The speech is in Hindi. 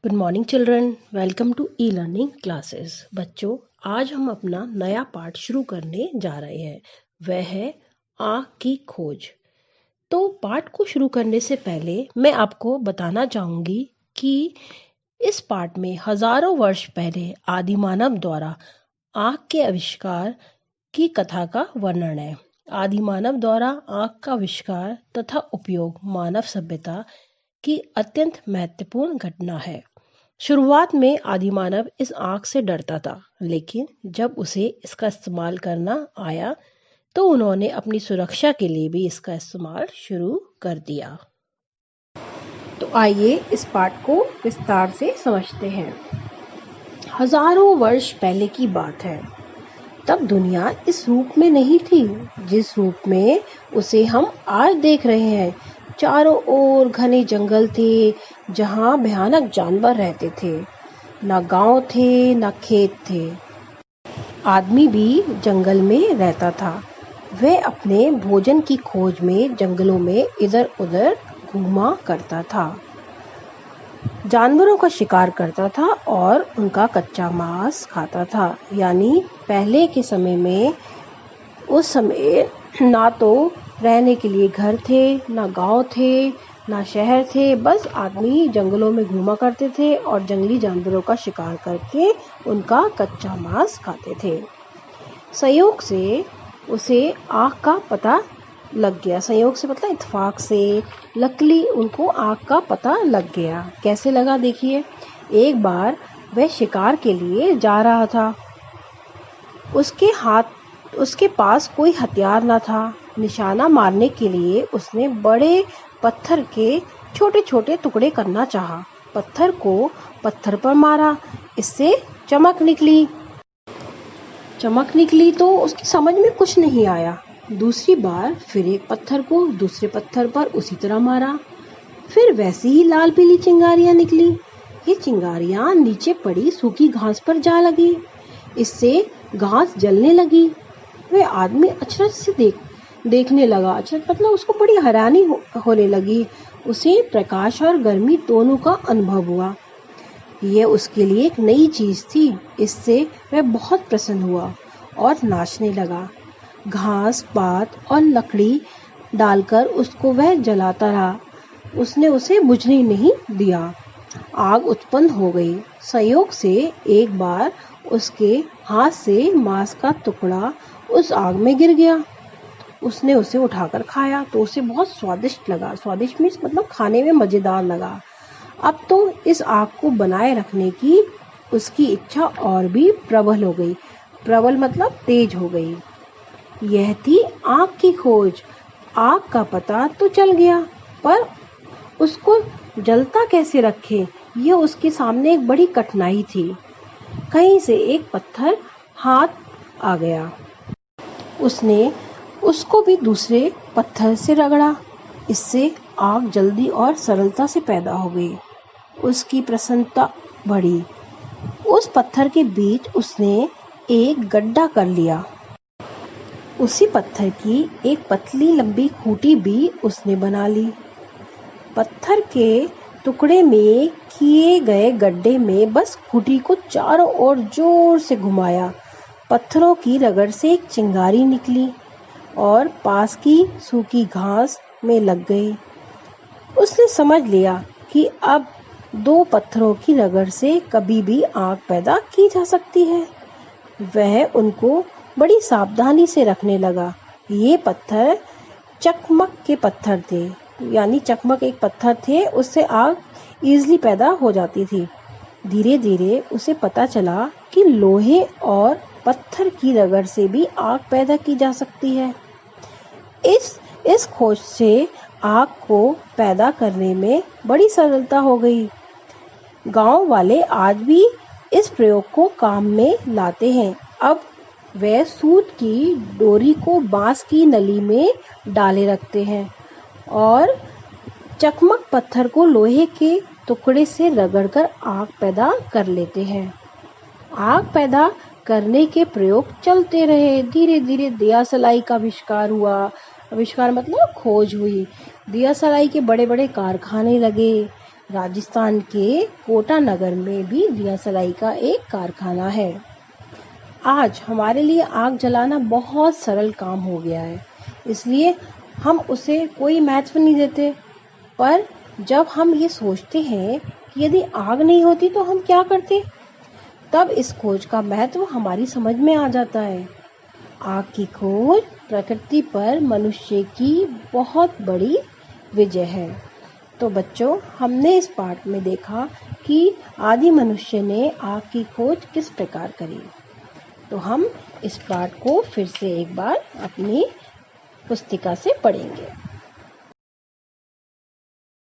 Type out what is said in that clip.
Good morning children, welcome to e learning classes. बच्चों, आज हम अपना नया पाठ शुरू करने जा रहे हैं। वह है आँख की खोज। तो पाठ को शुरू करने से पहले मैं आपको बताना चाहूँगी कि इस पाठ में हजारों वर्ष पहले आदिमानव द्वारा आँख के आविष्कार की कथा का वर्णन है। आदिमानव द्वारा आँख का आविष्कार तथा उपयोग मानव सभ्यता की अत्यंत महत्वपूर्ण घटना है। शुरुआत में आदिमानव इस आँख से डरता था, लेकिन जब उसे इसका इस्तेमाल करना आया तो उन्होंने अपनी सुरक्षा के लिए भी इसका इस्तेमाल शुरू कर दिया। तो आइए इस पाठ को विस्तार से समझते हैं। हजारों वर्ष पहले की बात है। तब दुनिया इस रूप में नहीं थी जिस रूप में उसे हम आज देख रहे हैं। चारों ओर घने जंगल थे जहां भयानक जानवर रहते थे। ना गांव थे ना खेत थे। आदमी भी जंगल में रहता था। वह अपने भोजन की खोज में जंगलों में इधर उधर घूमा करता था। जानवरों का शिकार करता था और उनका कच्चा मांस खाता था। यानी पहले के समय में उस समय ना तो रहने के लिए घर थे, ना गांव थे, ना शहर थे। बस आदमी जंगलों में घूमा करते थे और जंगली जानवरों का शिकार करके उनका कच्चा मांस खाते थे। संयोग से उसे आँख का पता लग गया। संयोग से मतलब इत्तेफाक से, लकीली उनको आँख का पता लग गया। कैसे लगा देखिए। एक बार वह शिकार के लिए जा रहा था। उसके पास कोई हथियार न था। निशाना मारने के लिए उसने बड़े पत्थर के छोटे छोटे टुकड़े करना चाहा। पत्थर को पत्थर पर मारा, इससे चमक निकली तो उसकी समझ में कुछ नहीं आया। दूसरी बार फिर एक पत्थर को दूसरे पत्थर पर उसी तरह मारा। फिर वैसी ही लाल पीली चिंगारियां निकली। ये चिंगारियां नीचे पड़ी सूखी घास पर जा लगी। इससे घास जलने लगी। वह आदमी अचरज से देखने लगा। अचरज मतलब उसको बड़ी हैरानी होने लगी। उसे प्रकाश और गर्मी दोनों का अनुभव हुआ। यह उसके लिए एक नई चीज थी। इससे वह बहुत प्रसन्न हुआ और नाचने लगा। घास, पात और लकड़ी डालकर उसको वह जलाता रहा। उसने उसे बुझने नहीं दिया। आग उत्पन्न हो गई। संयोग से एक बार उसके हाथ से मांस का टुकड़ा उस आग में गिर गया। उसने उसे उठाकर खाया तो उसे बहुत स्वादिष्ट लगा। स्वादिष्ट मीन्स मतलब खाने में मजेदार लगा। अब तो इस आग को बनाए रखने की उसकी इच्छा और भी प्रबल हो गई। प्रबल मतलब तेज हो गई। यह थी आग की खोज। आग का पता तो चल गया, पर उसको जलता कैसे रखे, यह उसके सामने एक बड़ी कठिनाई थी। कहीं से एक पत्थर हाथ आ गया। उसने उसको भी दूसरे पत्थर से रगड़ा। इससे आग जल्दी और सरलता से पैदा हो गई। उसकी प्रसन्नता बढ़ी। उस पत्थर के बीच उसने एक गड्ढा कर लिया। उसी पत्थर की एक पतली लंबी खूंटी भी उसने बना ली। पत्थर के टुकड़े में किए गए गड्ढे में बस खूंटी को चारों ओर जोर से घुमाया। पत्थरों की रगड़ से एक चिंगारी निकली और पास की सूखी घास में लग गई। उसने समझ लिया कि अब दो पत्थरों की रगड़ से कभी भी आग पैदा की जा सकती है। वह उनको बड़ी सावधानी से रखने लगा। ये पत्थर चकमक के पत्थर थे। यानी चकमक एक पत्थर थे, उससे आग इजीली पैदा हो जाती थी। धीरे धीरे उसे पता चला कि लोहे और पत्थर की रगड़ से भी आग पैदा की जा सकती है। इस खोज से आग को पैदा करने में बड़ी सरलता हो गई। गांव वाले आज भी इस प्रयोग को काम में लाते हैं। अब वे सूत की डोरी को बांस की नली में डाले रखते हैं और चकमक पत्थर को लोहे के टुकड़े से रगड़कर आग पैदा कर लेते हैं। आग पैदा करने के प्रयोग चलते रहे। धीरे धीरे दिया सलाई का आविष्कार हुआ। आविष्कार मतलब खोज हुई। दिया सलाई के बड़े बड़े कारखाने लगे। राजस्थान के कोटा नगर में भी दिया सलाई का एक कारखाना है। आज हमारे लिए आग जलाना बहुत सरल काम हो गया है, इसलिए हम उसे कोई महत्व नहीं देते। पर जब हम ये सोचते हैं कि यदि आग नहीं होती तो हम क्या करते, तब इस खोज का महत्व हमारी समझ में आ जाता है। आग की खोज प्रकृति पर मनुष्य की बहुत बड़ी विजय है। तो बच्चों, हमने इस पाठ में देखा कि आदि मनुष्य ने आग की खोज किस प्रकार करी। तो हम इस पाठ को फिर से एक बार अपनी पुस्तिका से पढ़ेंगे।